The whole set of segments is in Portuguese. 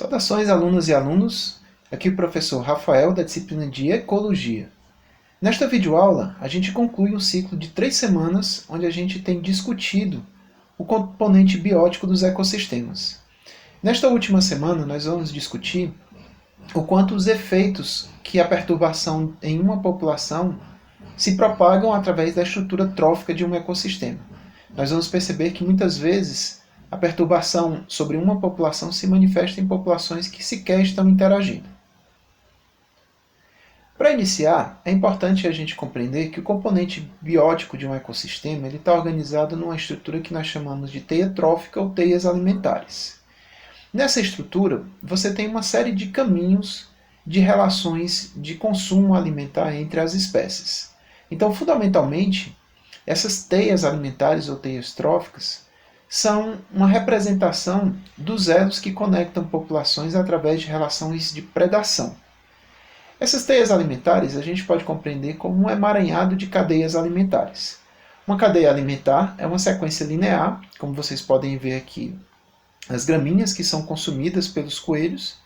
Saudações, alunas e alunos. Aqui o professor Rafael, da disciplina de Ecologia. Nesta videoaula, a gente conclui um ciclo de 3 semanas, onde a gente tem discutido o componente biótico dos ecossistemas. Nesta última semana, nós vamos discutir o quanto os efeitos que a perturbação em uma população se propagam através da estrutura trófica de um ecossistema. Nós vamos perceber que muitas vezes a perturbação sobre uma população se manifesta em populações que sequer estão interagindo. Para iniciar, é importante a gente compreender que o componente biótico de um ecossistema está organizado numa estrutura que nós chamamos de teia trófica ou teias alimentares. Nessa estrutura, você tem uma série de caminhos de relações de consumo alimentar entre as espécies. Então, fundamentalmente, essas teias alimentares ou teias tróficas são uma representação dos elos que conectam populações através de relações de predação. Essas teias alimentares a gente pode compreender como um emaranhado de cadeias alimentares. Uma cadeia alimentar é uma sequência linear, como vocês podem ver aqui, as gramíneas que são consumidas pelos coelhos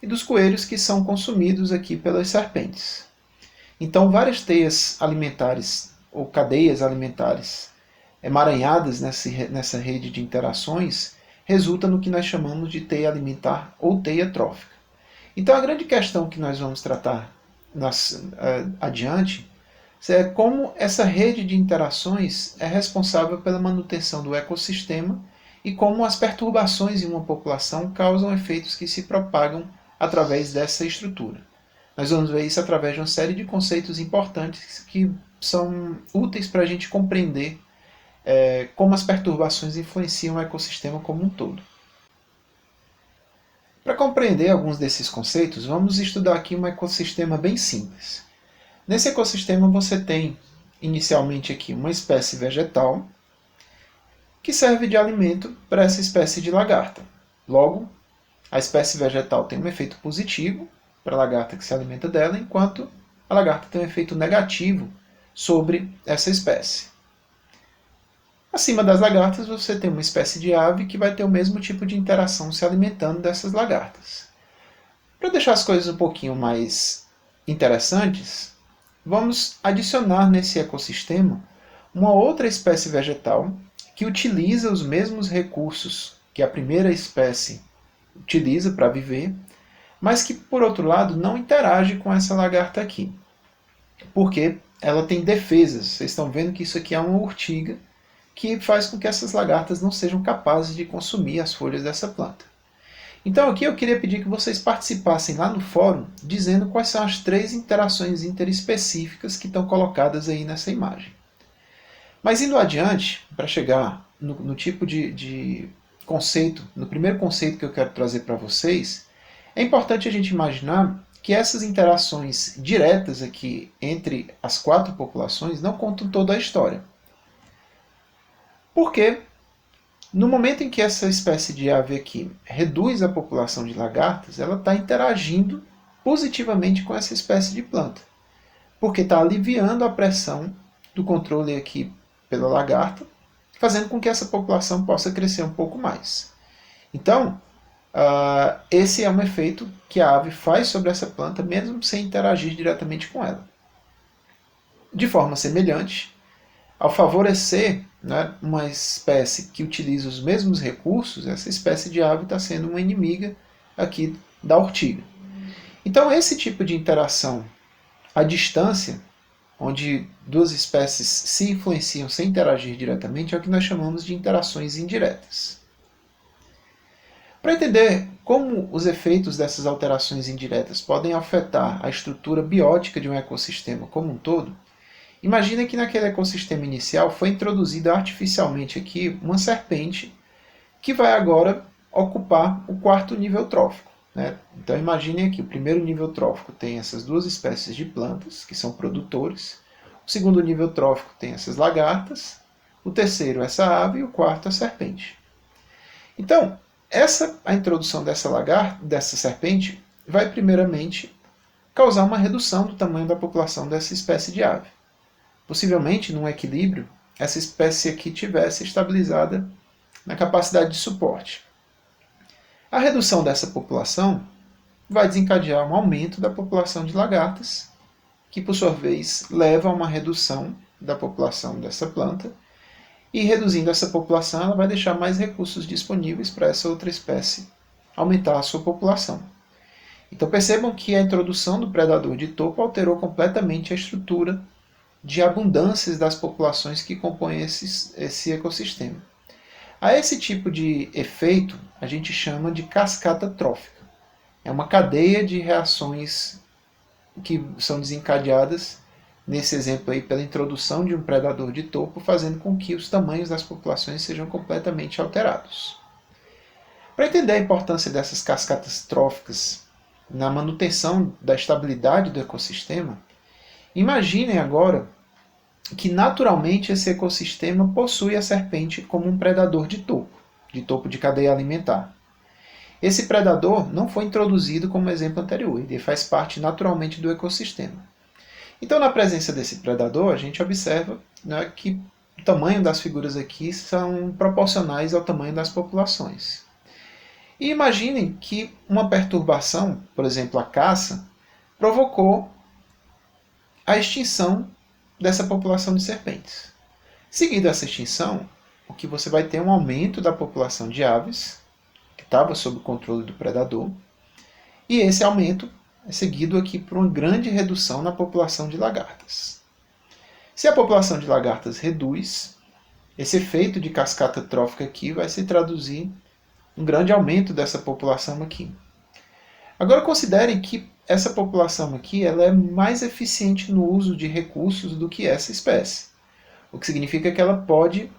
e dos coelhos que são consumidos aqui pelas serpentes. Então, várias teias alimentares ou cadeias alimentares emaranhadas nessa rede de interações resulta no que nós chamamos de teia alimentar ou teia trófica. Então, a grande questão que nós vamos tratar adiante é como essa rede de interações é responsável pela manutenção do ecossistema e como as perturbações em uma população causam efeitos que se propagam através dessa estrutura. Nós vamos ver isso através de uma série de conceitos importantes que são úteis para a gente compreender como as perturbações influenciam o ecossistema como um todo. Para compreender alguns desses conceitos, vamos estudar aqui um ecossistema bem simples. Nesse ecossistema você tem, inicialmente aqui, uma espécie vegetal que serve de alimento para essa espécie de lagarta. Logo, a espécie vegetal tem um efeito positivo para a lagarta que se alimenta dela, enquanto a lagarta tem um efeito negativo sobre essa espécie. Acima das lagartas você tem uma espécie de ave que vai ter o mesmo tipo de interação se alimentando dessas lagartas. Para deixar as coisas um pouquinho mais interessantes, vamos adicionar nesse ecossistema uma outra espécie vegetal que utiliza os mesmos recursos que a primeira espécie utiliza para viver, mas que, por outro lado, não interage com essa lagarta aqui, porque ela tem defesas. Vocês estão vendo que isso aqui é uma urtiga, que faz com que essas lagartas não sejam capazes de consumir as folhas dessa planta. Então aqui eu queria pedir que vocês participassem lá no fórum, dizendo quais são as 3 interações interespecíficas que estão colocadas aí nessa imagem. Mas indo adiante, para chegar no tipo de conceito, no primeiro conceito que eu quero trazer para vocês, é importante a gente imaginar que essas interações diretas aqui entre as 4 populações não contam toda a história. Porque no momento em que essa espécie de ave aqui reduz a população de lagartas, ela está interagindo positivamente com essa espécie de planta. Porque está aliviando a pressão do controle aqui pela lagarta, fazendo com que essa população possa crescer um pouco mais. Então, esse é um efeito que a ave faz sobre essa planta, mesmo sem interagir diretamente com ela. De forma semelhante, ao favorecer uma espécie que utiliza os mesmos recursos, essa espécie de ave está sendo uma inimiga aqui da urtiga. Então, esse tipo de interação à distância, onde 2 espécies se influenciam sem interagir diretamente, é o que nós chamamos de interações indiretas. Para entender como os efeitos dessas alterações indiretas podem afetar a estrutura biótica de um ecossistema como um todo, imagina que naquele ecossistema inicial foi introduzida artificialmente aqui uma serpente que vai agora ocupar o 4º nível trófico. Então imagine aqui, o primeiro nível trófico tem essas 2 espécies de plantas, que são produtores. O segundo nível trófico tem essas lagartas. O terceiro essa ave e o 4º a serpente. Então, a introdução dessa serpente vai primeiramente causar uma redução do tamanho da população dessa espécie de ave. Possivelmente, num equilíbrio, essa espécie aqui tivesse estabilizada na capacidade de suporte. A redução dessa população vai desencadear um aumento da população de lagartas, que por sua vez leva a uma redução da população dessa planta, e reduzindo essa população, ela vai deixar mais recursos disponíveis para essa outra espécie aumentar a sua população. Então percebam que a introdução do predador de topo alterou completamente a estrutura de abundâncias das populações que compõem esse ecossistema. A esse tipo de efeito a gente chama de cascata trófica. É uma cadeia de reações que são desencadeadas, nesse exemplo aí, pela introdução de um predador de topo, fazendo com que os tamanhos das populações sejam completamente alterados. Para entender a importância dessas cascatas tróficas na manutenção da estabilidade do ecossistema, imaginem agora que naturalmente esse ecossistema possui a serpente como um predador de topo de cadeia alimentar. Esse predador não foi introduzido como exemplo anterior, ele faz parte naturalmente do ecossistema. Então, na presença desse predador, a gente observa, né, que o tamanho das figuras aqui são proporcionais ao tamanho das populações. E imaginem que uma perturbação, por exemplo, a caça, provocou a extinção dessa população de serpentes. Seguido essa extinção, o que você vai ter é um aumento da população de aves, que estava sob o controle do predador, e esse aumento é seguido aqui por uma grande redução na população de lagartas. Se a população de lagartas reduz, esse efeito de cascata trófica aqui vai se traduzir em um grande aumento dessa população aqui. Agora considerem que essa população aqui ela é mais eficiente no uso de recursos do que essa espécie, o que significa que ela pode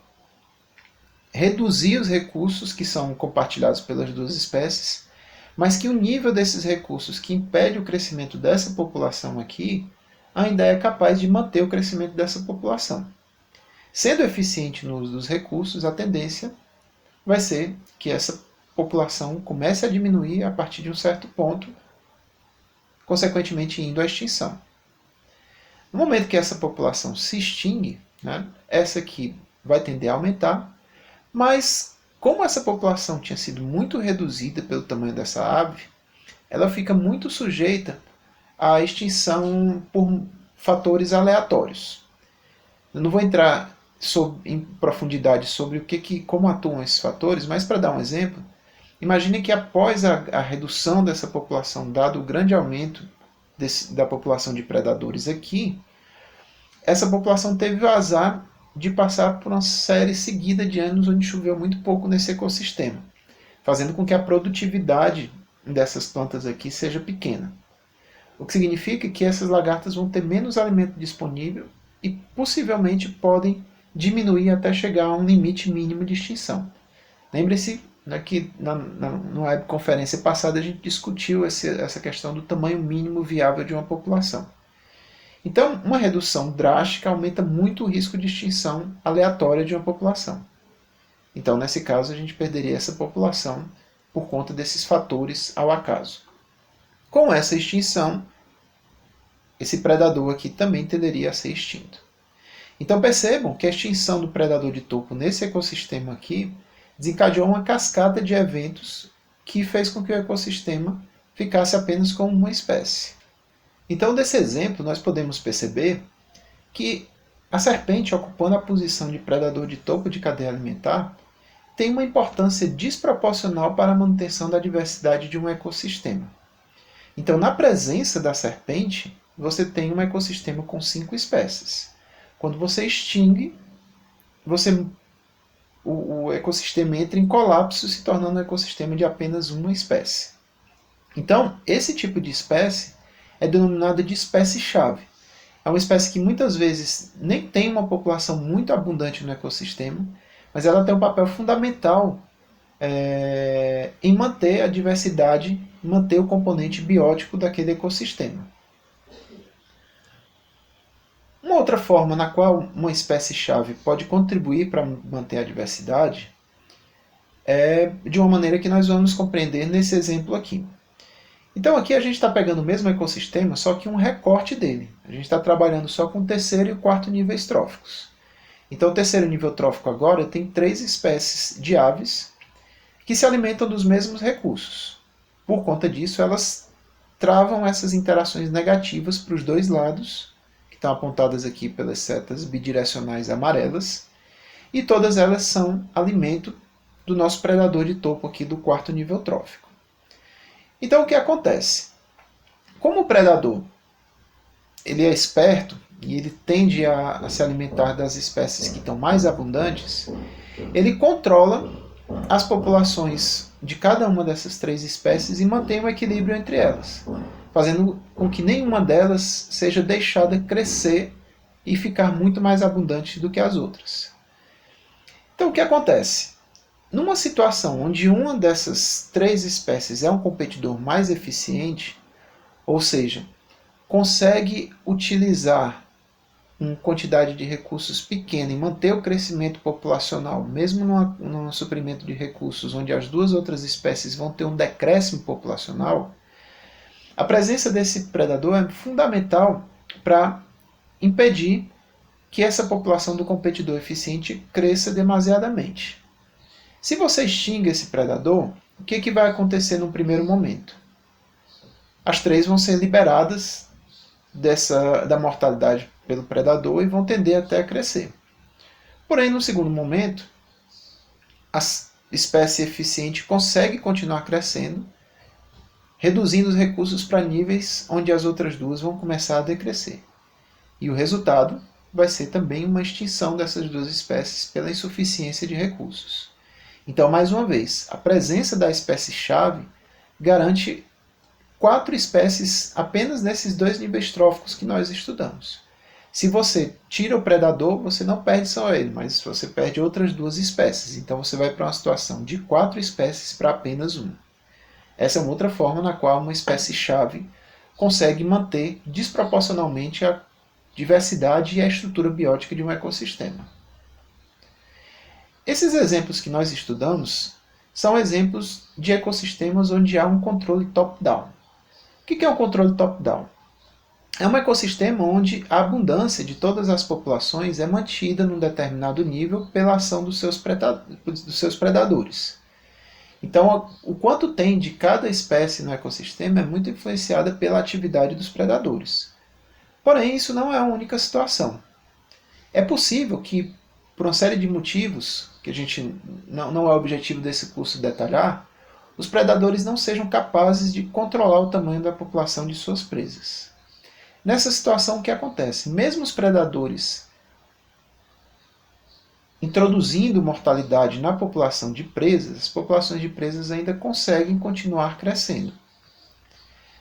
reduzir os recursos que são compartilhados pelas duas espécies, mas que o nível desses recursos que impede o crescimento dessa população aqui ainda é capaz de manter o crescimento dessa população. Sendo eficiente no uso dos recursos, a tendência vai ser que essa população comece a diminuir a partir de um certo ponto, consequentemente indo à extinção. No momento que essa população se extingue, né, essa aqui vai tender a aumentar, mas como essa população tinha sido muito reduzida pelo tamanho dessa ave, ela fica muito sujeita à extinção por fatores aleatórios. Eu não vou entrar em profundidade sobre como atuam esses fatores, mas para dar um exemplo, imagine que após a redução dessa população, dado o grande aumento da população de predadores aqui, essa população teve o azar de passar por uma série seguida de anos onde choveu muito pouco nesse ecossistema, fazendo com que a produtividade dessas plantas aqui seja pequena. O que significa que essas lagartas vão ter menos alimento disponível e possivelmente podem diminuir até chegar a um limite mínimo de extinção. Lembre-se, né, que na webconferência passada a gente discutiu essa questão do tamanho mínimo viável de uma população. Então, uma redução drástica aumenta muito o risco de extinção aleatória de uma população. Então, nesse caso, a gente perderia essa população por conta desses fatores ao acaso. Com essa extinção, esse predador aqui também tenderia a ser extinto. Então percebam que a extinção do predador de topo nesse ecossistema aqui desencadeou uma cascata de eventos que fez com que o ecossistema ficasse apenas com uma espécie. Então, desse exemplo, nós podemos perceber que a serpente, ocupando a posição de predador de topo de cadeia alimentar, tem uma importância desproporcional para a manutenção da diversidade de um ecossistema. Então, na presença da serpente, você tem um ecossistema com 5 espécies. Quando você extingue, o ecossistema entra em colapso, se tornando um ecossistema de apenas uma espécie. Então, esse tipo de espécie é denominada de espécie-chave. É uma espécie que muitas vezes nem tem uma população muito abundante no ecossistema, mas ela tem um papel fundamental em manter a diversidade, manter o componente biótico daquele ecossistema. Uma outra forma na qual uma espécie-chave pode contribuir para manter a diversidade é de uma maneira que nós vamos compreender nesse exemplo aqui. Então aqui a gente está pegando o mesmo ecossistema, só que um recorte dele. A gente está trabalhando só com o terceiro e o quarto níveis tróficos. Então o terceiro nível trófico agora tem 3 espécies de aves que se alimentam dos mesmos recursos. Por conta disso, elas travam essas interações negativas para os dois lados, que estão apontadas aqui pelas setas bidirecionais amarelas, e todas elas são alimento do nosso predador de topo aqui do quarto nível trófico. Então o que acontece? Como o predador ele é esperto e ele tende a se alimentar das espécies que estão mais abundantes, ele controla as populações de cada uma dessas três espécies e mantém um equilíbrio entre elas, fazendo com que nenhuma delas seja deixada crescer e ficar muito mais abundante do que as outras. Então o que acontece? Numa situação onde uma dessas três espécies é um competidor mais eficiente, ou seja, consegue utilizar uma quantidade de recursos pequena e manter o crescimento populacional, mesmo num suprimento de recursos onde as duas outras espécies vão ter um decréscimo populacional, a presença desse predador é fundamental para impedir que essa população do competidor eficiente cresça demasiadamente. Se você extingue esse predador, o que vai acontecer no primeiro momento? As três vão ser liberadas da mortalidade pelo predador e vão tender até a crescer. Porém, no segundo momento, a espécie eficiente consegue continuar crescendo, reduzindo os recursos para níveis onde as outras duas vão começar a decrescer. E o resultado vai ser também uma extinção dessas duas espécies pela insuficiência de recursos. Então, mais uma vez, a presença da espécie-chave garante 4 espécies apenas nesses 2 níveis tróficos que nós estudamos. Se você tira o predador, você não perde só ele, mas você perde outras 2 espécies. Então você vai para uma situação de 4 espécies para apenas 1. Essa é uma outra forma na qual uma espécie-chave consegue manter desproporcionalmente a diversidade e a estrutura biótica de um ecossistema. Esses exemplos que nós estudamos são exemplos de ecossistemas onde há um controle top-down. O que é um controle top-down? É um ecossistema onde a abundância de todas as populações é mantida num determinado nível pela ação dos seus predadores. Então, o quanto tem de cada espécie no ecossistema é muito influenciada pela atividade dos predadores. Porém, isso não é a única situação. É possível que, por uma série de motivos, que a gente não é o objetivo desse curso detalhar, os predadores não sejam capazes de controlar o tamanho da população de suas presas. Nessa situação, o que acontece? Mesmo os predadores introduzindo mortalidade na população de presas, as populações de presas ainda conseguem continuar crescendo,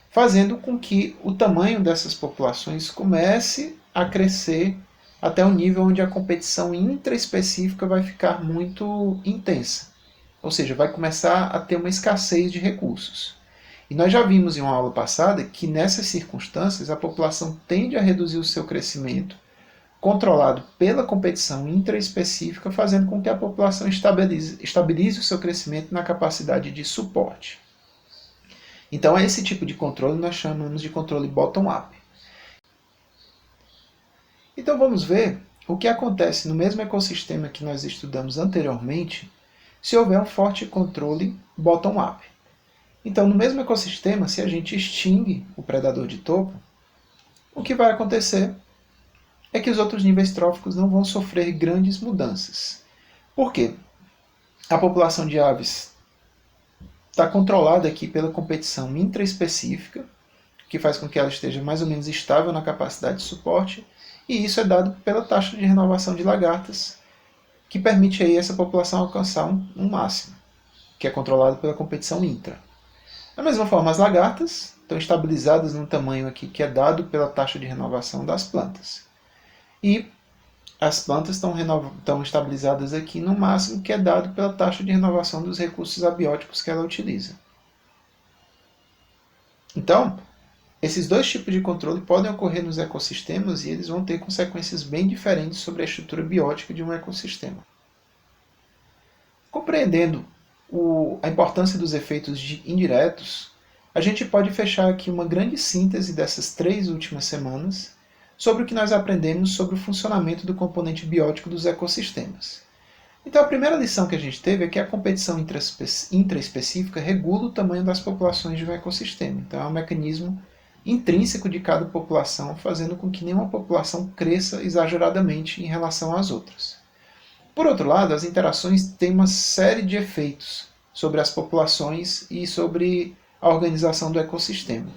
fazendo com que o tamanho dessas populações comece a crescer até um nível onde a competição intraespecífica vai ficar muito intensa. Ou seja, vai começar a ter uma escassez de recursos. E nós já vimos em uma aula passada que nessas circunstâncias a população tende a reduzir o seu crescimento, controlado pela competição intraespecífica, fazendo com que a população estabilize o seu crescimento na capacidade de suporte. Então, esse tipo de controle nós chamamos de controle bottom-up. Então, vamos ver o que acontece no mesmo ecossistema que nós estudamos anteriormente, se houver um forte controle bottom-up. Então, no mesmo ecossistema, se a gente extingue o predador de topo, o que vai acontecer é que os outros níveis tróficos não vão sofrer grandes mudanças. Por quê? A população de aves está controlada aqui pela competição intraespecífica, que faz com que ela esteja mais ou menos estável na capacidade de suporte, e isso é dado pela taxa de renovação de lagartas, que permite aí essa população alcançar um máximo, que é controlado pela competição intra. Da mesma forma, as lagartas estão estabilizadas num tamanho aqui que é dado pela taxa de renovação das plantas. E as plantas estão estabilizadas aqui no máximo que é dado pela taxa de renovação dos recursos abióticos que ela utiliza. Então, esses 2 tipos de controle podem ocorrer nos ecossistemas e eles vão ter consequências bem diferentes sobre a estrutura biótica de um ecossistema. Compreendendo a importância dos efeitos indiretos, a gente pode fechar aqui uma grande síntese dessas 3 últimas semanas sobre o que nós aprendemos sobre o funcionamento do componente biótico dos ecossistemas. Então a primeira lição que a gente teve é que a competição intraespecífica regula o tamanho das populações de um ecossistema. Então é um mecanismo intrínseco de cada população, fazendo com que nenhuma população cresça exageradamente em relação às outras. Por outro lado, as interações têm uma série de efeitos sobre as populações e sobre a organização do ecossistema.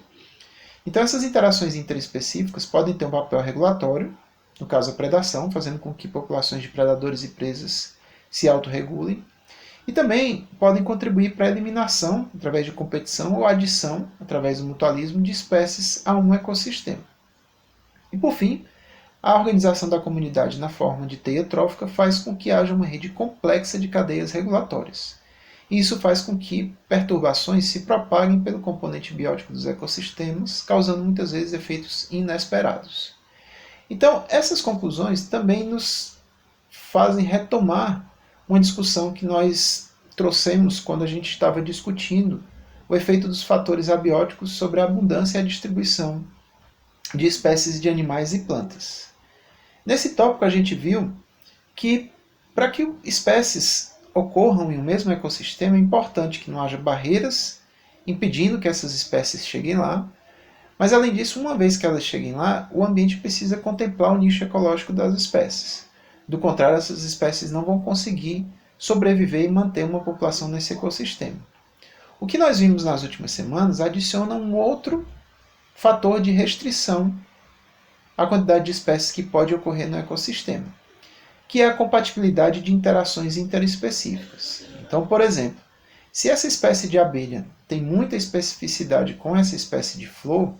Então essas interações interespecíficas podem ter um papel regulatório, no caso a predação, fazendo com que populações de predadores e presas se autorregulem, e também podem contribuir para a eliminação, através de competição, ou adição, através do mutualismo, de espécies a um ecossistema. E por fim, a organização da comunidade na forma de teia trófica faz com que haja uma rede complexa de cadeias regulatórias. E isso faz com que perturbações se propaguem pelo componente biótico dos ecossistemas, causando muitas vezes efeitos inesperados. Então, essas conclusões também nos fazem retomar uma discussão que nós trouxemos quando a gente estava discutindo o efeito dos fatores abióticos sobre a abundância e a distribuição de espécies de animais e plantas. Nesse tópico a gente viu que para que espécies ocorram em um mesmo ecossistema é importante que não haja barreiras impedindo que essas espécies cheguem lá, mas além disso, uma vez que elas cheguem lá, o ambiente precisa contemplar o nicho ecológico das espécies. Do contrário, essas espécies não vão conseguir sobreviver e manter uma população nesse ecossistema. O que nós vimos nas últimas semanas adiciona um outro fator de restrição à quantidade de espécies que pode ocorrer no ecossistema, que é a compatibilidade de interações interespecíficas. Então, por exemplo, se essa espécie de abelha tem muita especificidade com essa espécie de flor,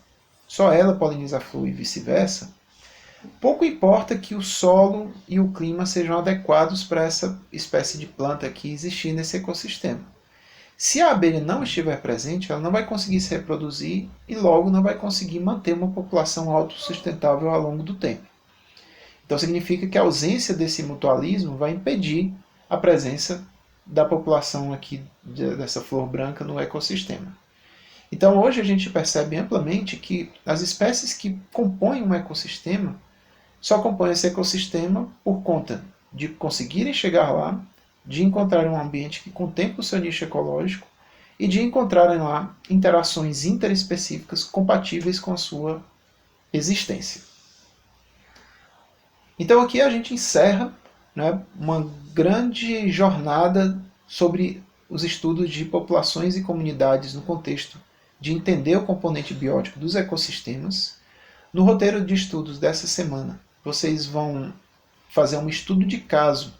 só ela poliniza a flor e vice-versa, pouco importa que o solo e o clima sejam adequados para essa espécie de planta que existir nesse ecossistema. Se a abelha não estiver presente, ela não vai conseguir se reproduzir e logo não vai conseguir manter uma população autossustentável ao longo do tempo. Então significa que a ausência desse mutualismo vai impedir a presença da população aqui dessa flor branca no ecossistema. Então hoje a gente percebe amplamente que as espécies que compõem um ecossistema só compõem esse ecossistema por conta de conseguirem chegar lá, de encontrarem um ambiente que contempla o seu nicho ecológico e de encontrarem lá interações interespecíficas compatíveis com a sua existência. Então aqui a gente encerra, né, uma grande jornada sobre os estudos de populações e comunidades no contexto de entender o componente biótico dos ecossistemas. No roteiro de estudos dessa semana, vocês vão fazer um estudo de caso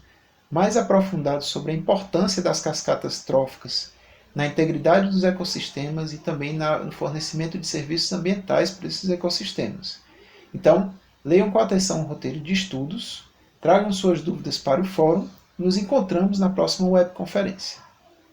mais aprofundado sobre a importância das cascatas tróficas na integridade dos ecossistemas e também no fornecimento de serviços ambientais para esses ecossistemas. Então, leiam com atenção o roteiro de estudos, tragam suas dúvidas para o fórum e nos encontramos na próxima webconferência.